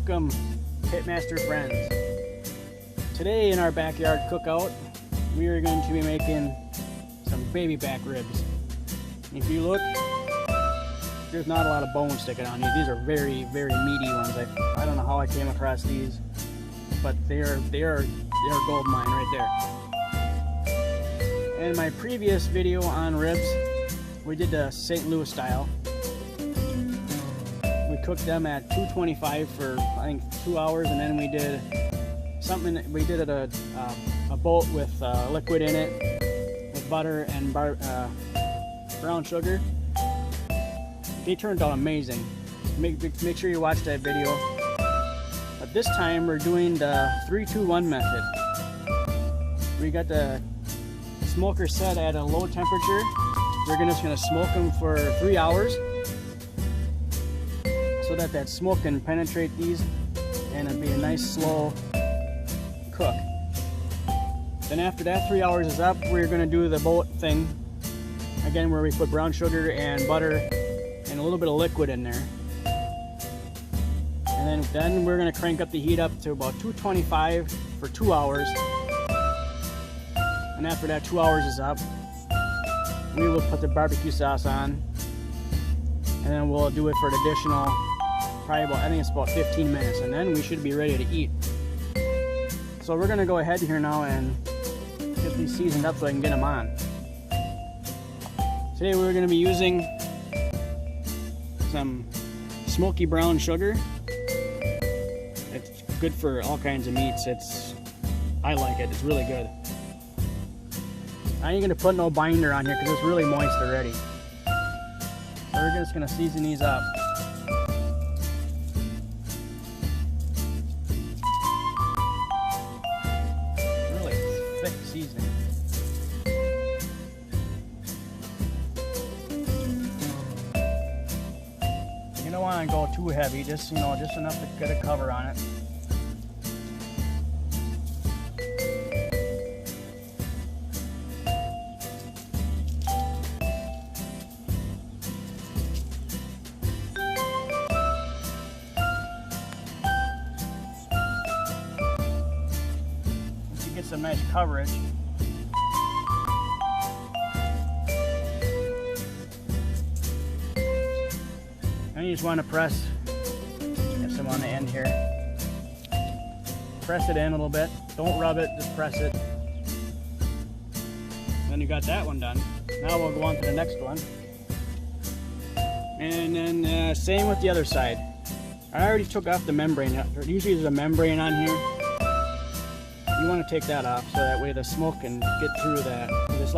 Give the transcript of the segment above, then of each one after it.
Welcome, Pitmaster friends. Today in our backyard cookout, we are going to be making some baby back ribs. If you look, there's not a lot of bone sticking on these. These are very, very meaty ones. I don't know how I came across these, but they are gold mine right there. In my previous video on ribs, we did the St. Louis style. We cooked them at 225 for I think 2 hours, and then we did something. We did it a boat with liquid in it, with butter and brown sugar. They turned out amazing. Make sure you watch that video. But this time we're doing the 3-2-1 method. We got the smoker set at a low temperature. We're just gonna smoke them for 3 hours, so that smoke can penetrate these and it'll be a nice slow cook. Then after that 3 hours is up, we're gonna do the boat thing again, where we put brown sugar and butter and a little bit of liquid in there. And then we're gonna crank up the heat up to about 225 for 2 hours. And after that 2 hours is up, we will put the barbecue sauce on, and then we'll do it for an additional, probably about, I think it's about 15 minutes, and then we should be ready to eat. So we're gonna go ahead here now and get these seasoned up so I can get them on. Today we're gonna be using some smoky brown sugar. It's good for all kinds of meats. I like it, it's really good. I ain't gonna put no binder on here because it's really moist already. So we're just gonna season these up. Really thick seasoning. You don't want to go too heavy, just enough to get a cover on it. Get some nice coverage. And you just want to press, get some on the end here. Press it in a little bit. Don't rub it, just press it. Then you got that one done. Now we'll go on to the next one. And then same with the other side. I already took off the membrane. Usually there's a membrane on here. You want to take that off so that way the smoke can get through that. It's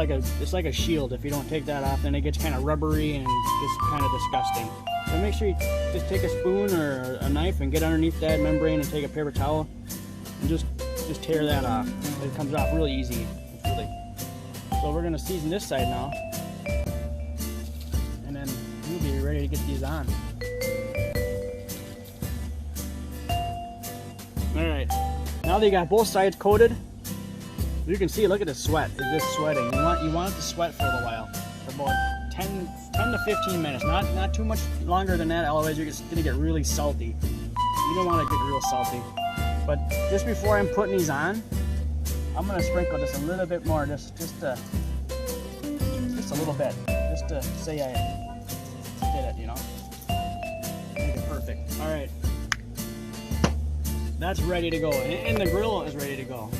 like a shield. If you don't take that off, then it gets kind of rubbery and it's kind of disgusting. So make sure you just take a spoon or a knife and get underneath that membrane and take a paper towel and just tear that off. It comes off really easy. So we're gonna season this side now, and then we'll be ready to get these on. All right. Now that you got both sides coated, you can see, look at the sweat. It's just sweating. You want it to sweat for a little while, for about 10 to 15 minutes. Not too much longer than that, otherwise you're just gonna get really salty. You don't want to get real salty. But just before I'm putting these on, I'm gonna sprinkle just a little bit more, just a little bit, just to say I did it, Make it perfect. All right. That's ready to go, and the grill is ready to go.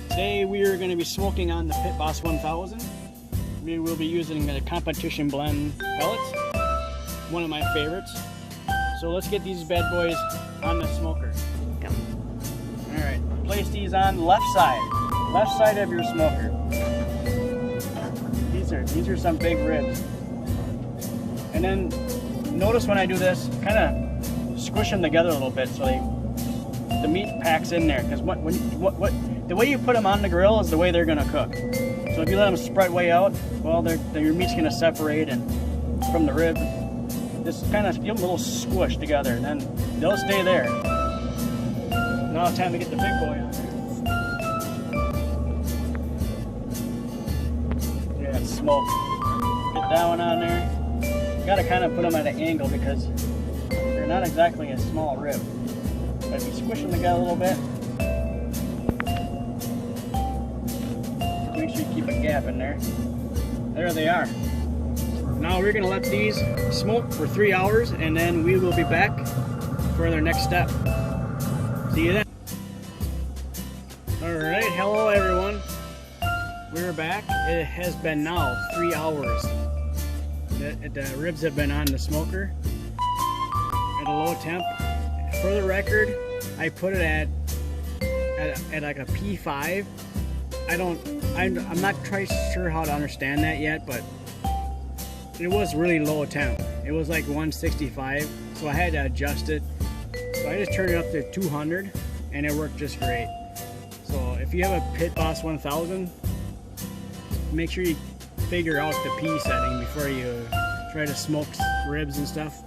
Today we are going to be smoking on the Pit Boss 1000. We will be using the competition blend pellets, one of my favorites. So let's get these bad boys on the smoker. All right, place these on the left side of your smoker. These are some big ribs. And then notice when I do this, kind of squish them together a little bit so the meat packs in there, because the way you put them on the grill is the way they're gonna cook. So if you let them spread way out, well, your meat's gonna separate and from the rib. Just kind of give them a little squish together, and then they'll stay there. Now it's time to get the big boy on there. Yeah, smoke. Get that one on there. You gotta kind of put them at an angle because they're not exactly a small rib. Might be squishing the gut a little bit. Make sure you keep a gap in there. There they are. Now we're gonna let these smoke for 3 hours, and then we will be back for their next step. See you then. All right, hello everyone. We're back. It has been now 3 hours. The ribs have been on the smoker at a low temp. For the record, I put it at like a P5. I'm not quite sure how to understand that yet, but it was really low temp. It was like 165, so I had to adjust it. So I just turned it up to 200, and it worked just great. So if you have a Pit Boss 1000, make sure you figure out the P setting before you try to smoke ribs and stuff.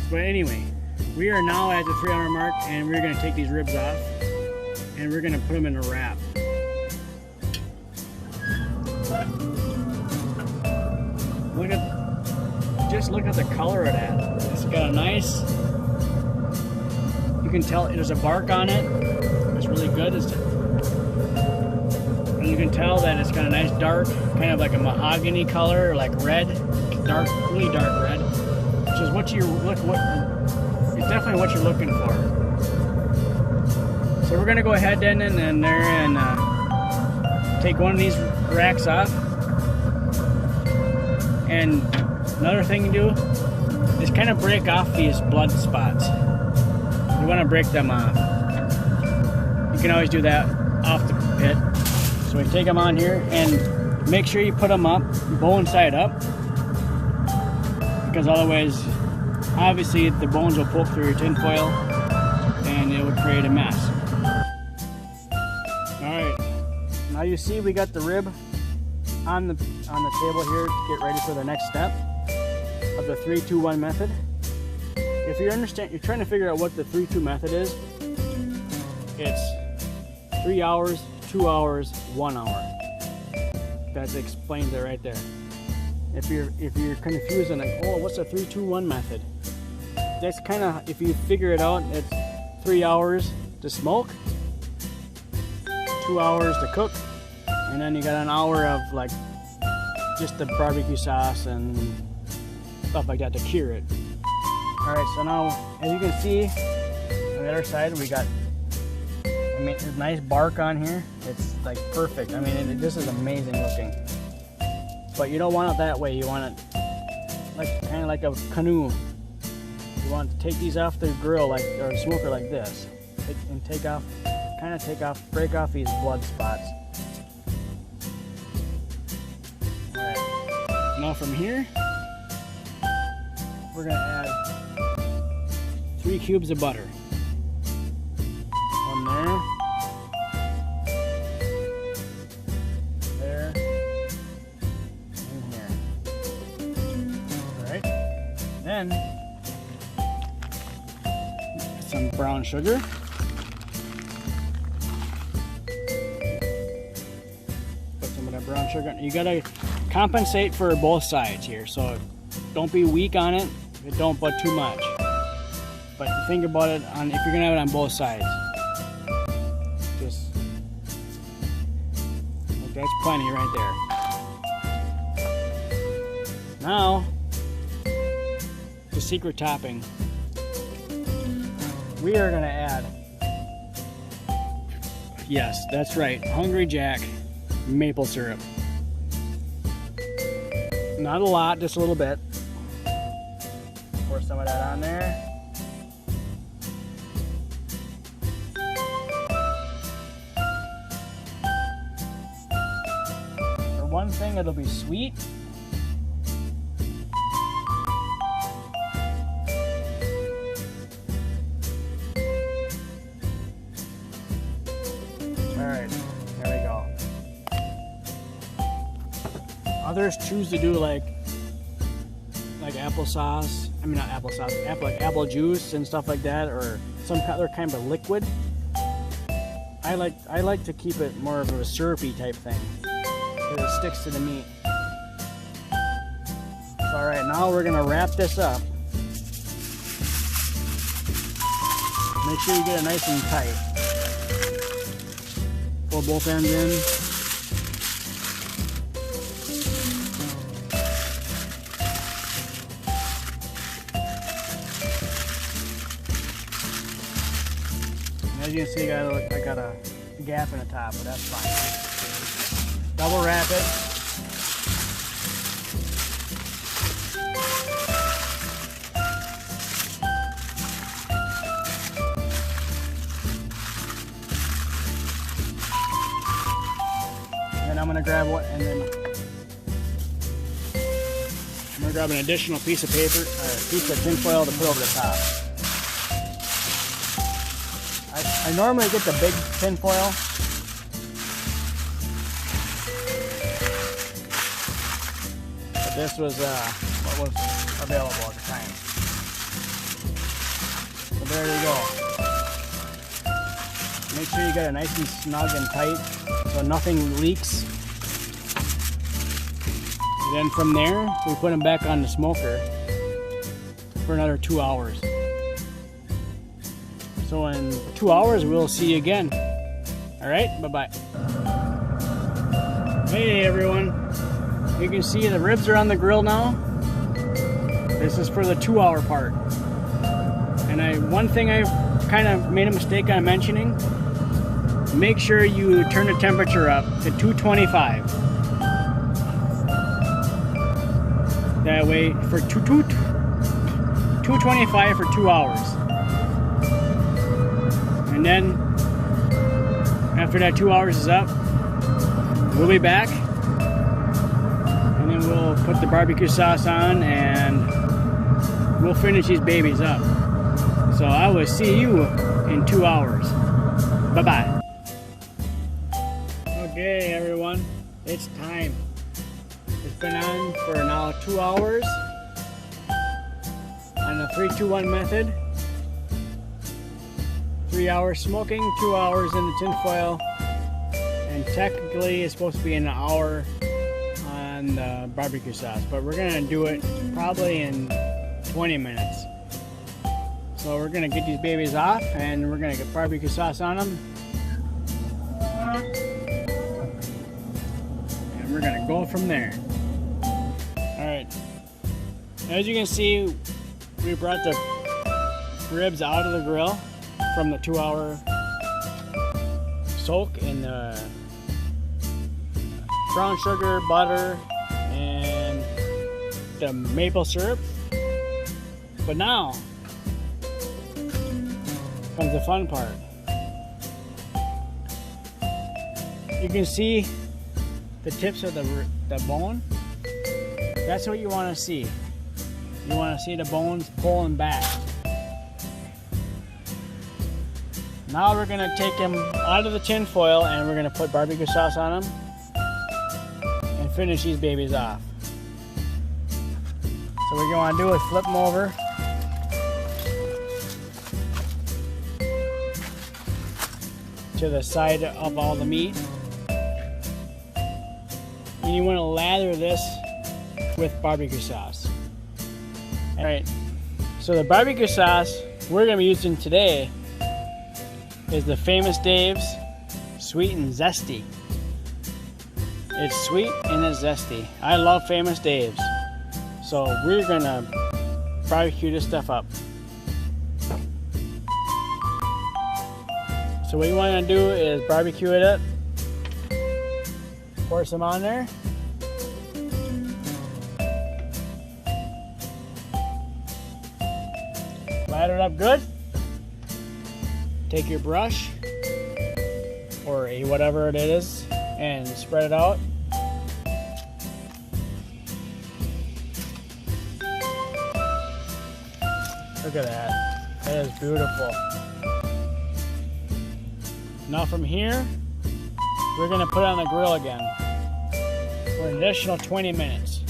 But anyway, we are now at the 3 hour mark, and we're gonna take these ribs off, and we're gonna put them in a wrap. Just look at the color of that. It's got a nice, you can tell there's a bark on it. It's really good. And you can tell that it's got a nice dark, kind of like a mahogany color, like red, dark, really dark red, which is what it's definitely what you're looking for. So we're gonna go ahead then and there and take one of these racks off. And another thing to do is kind of break off these blood spots. You want to break them off. You can always do that off the pit. So we take them on here and make sure you put them up, bone side up, because otherwise, obviously, the bones will poke through your tin foil and it would create a mess. All right, now you see we got the rib on the table here to get ready for the next step of the 3-2-1 method. If you're trying to figure out what the 3-2 method is, it's 3 hours, 2 hours, 1 hour. That explains it right there. If you're confused and like, oh, what's the 3-2-1 method? That's kind of, if you figure it out, it's 3 hours to smoke, 2 hours to cook, and then you got an hour of like just the barbecue sauce and stuff like that to cure it. All right, so now as you can see on the other side, we got, I mean, a nice bark on here. It's like perfect. I mean, this is amazing looking. But you don't want it that way. You want it like kind of like a canoe. You want to take these off the grill like, or smoker like this, and break off these blood spots. Now from here, we're gonna add 3 cubes of butter. One there, and here. All right. Then some brown sugar. Put some of that brown sugar. You gotta compensate for both sides here, so don't be weak on it, but don't put too much. But think about it on if you're gonna have it on both sides. Just like that's plenty right there. Now, the secret topping. We are gonna add, yes, that's right, Hungry Jack maple syrup. Not a lot, just a little bit. Pour some of that on there. For one thing, it'll be sweet. All right, there we go. Others choose to do like applesauce. I mean, not applesauce, like apple juice and stuff like that, or some other kind of liquid. I like to keep it more of a syrupy type thing because it sticks to the meat. So, all right, now we're gonna wrap this up Make sure you get it nice and tight. Pull both ends in. As you can see, I got a gap in the top, but that's fine. Double wrap it. And then I'm gonna grab what, and then I'm gonna grab an additional piece of paper, or a piece of tin foil to put over the top. I normally get the big tin foil. But this was what was available at the time. So there you go. Make sure you get it nice and snug and tight so nothing leaks. And then from there, we put them back on the smoker for another 2 hours. So in 2 hours, we'll see you again. All right, bye-bye. Hey everyone, you can see the ribs are on the grill now. This is for the 2 hour part. And one thing I've kind of made a mistake on mentioning, make sure you turn the temperature up to 225. That way, for 225 for 2 hours. And then, after that 2 hours is up, we'll be back. And then we'll put the barbecue sauce on and we'll finish these babies up. So I will see you in 2 hours. Bye-bye. Okay, everyone, it's time. It's been on for now 2 hours on the 3-2-1 method. 3 hours smoking, 2 hours in the tin foil, and technically it's supposed to be an hour on the barbecue sauce, but we're gonna do it probably in 20 minutes. So we're gonna get these babies off and we're gonna get barbecue sauce on them. And we're gonna go from there. Alright, as you can see, we brought the ribs out of the grill from the 2 hour soak in the brown sugar, butter, and the maple syrup. But now comes the fun part. You can see the tips of the bone. That's what you want to see. You want to see the bones pulling back. Now we're going to take them out of the tin foil and we're going to put barbecue sauce on them and finish these babies off. So what you want to do is flip them over. To the side of all the meat. And you want to lather this with barbecue sauce. Alright, so the barbecue sauce we're going to be using today is the Famous Dave's Sweet and Zesty. It's sweet and it's zesty. I love Famous Dave's. So we're gonna barbecue this stuff up. So what you want to do is barbecue it up. Pour some on there. Lather it up good. Take your brush or a whatever it is and spread it out. Look at that. That is beautiful. Now from here, we're going to put it on the grill again for an additional 20 minutes.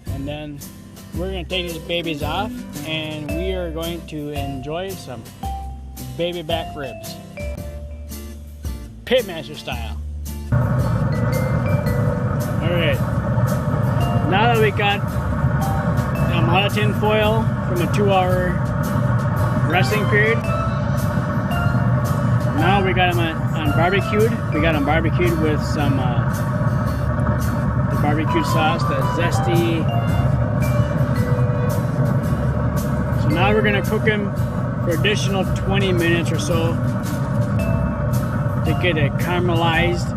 And then we're going to take these babies off and we are going to enjoy some baby back ribs. Pitmaster style. Alright. Now that we got them out of tin foil from a 2 hour resting period. Now we got them on barbecued. We got them barbecued with some the barbecue sauce, the zesty. So now we're gonna cook them for additional 20 minutes or so to get it caramelized,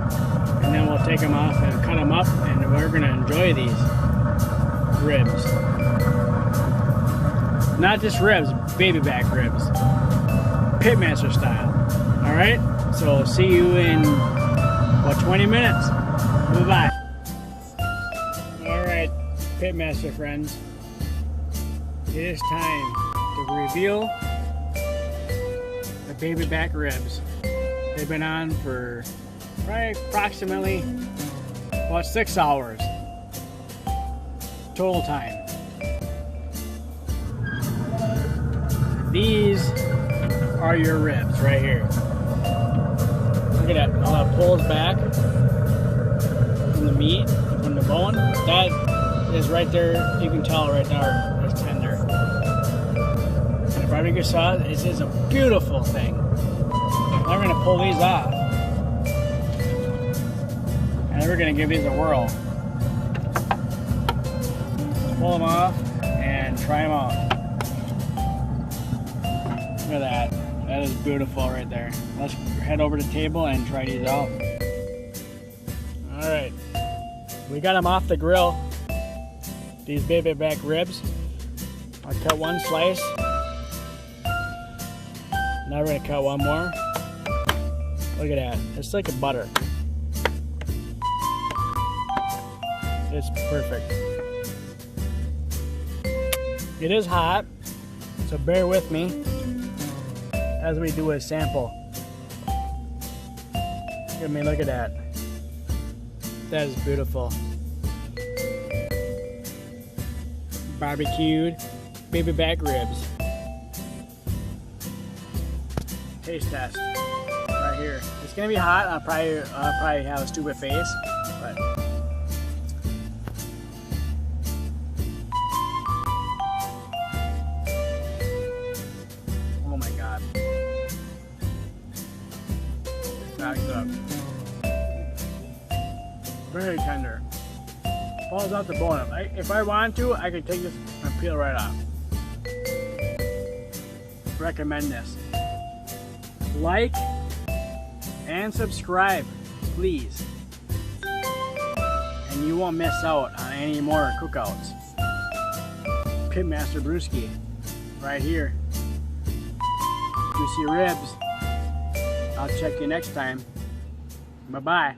and then we'll take them off and cut them up, and we're gonna enjoy these ribs. Not just ribs, baby back ribs, Pitmaster style. All right, so see you in about 20 minutes. Bye-bye. All right, Pitmaster friends, it is time to reveal the baby back ribs. They've been on for probably approximately about 6 hours total time. These are your ribs right here. Look at that, how that pulls back from the meat, from the bone. That is right there, you can tell right there, it's tender. And the barbecue sauce, this is a beautiful thing. Now we're gonna pull these off. And then we're gonna give these a whirl. Pull them off and try them out. Look at that. That is beautiful right there. Let's head over to the table and try these out. Alright. We got them off the grill. These baby back ribs. I cut one slice. Now we're going to cut one more. Look at that. It's like a butter. It's perfect. It is hot, so bear with me as we do a sample. Look at that. That is beautiful. Barbecued baby back ribs. Taste test right here. It's gonna be hot. I'll probably have a stupid face, but oh my god. That's good. Very tender. Falls out the bone. If I want to, I could take this and peel right off. Recommend this. Like and subscribe, please. And you won't miss out on any more cookouts. Pitmaster Brewski, right here. Juicy ribs. I'll check you next time. Bye-bye.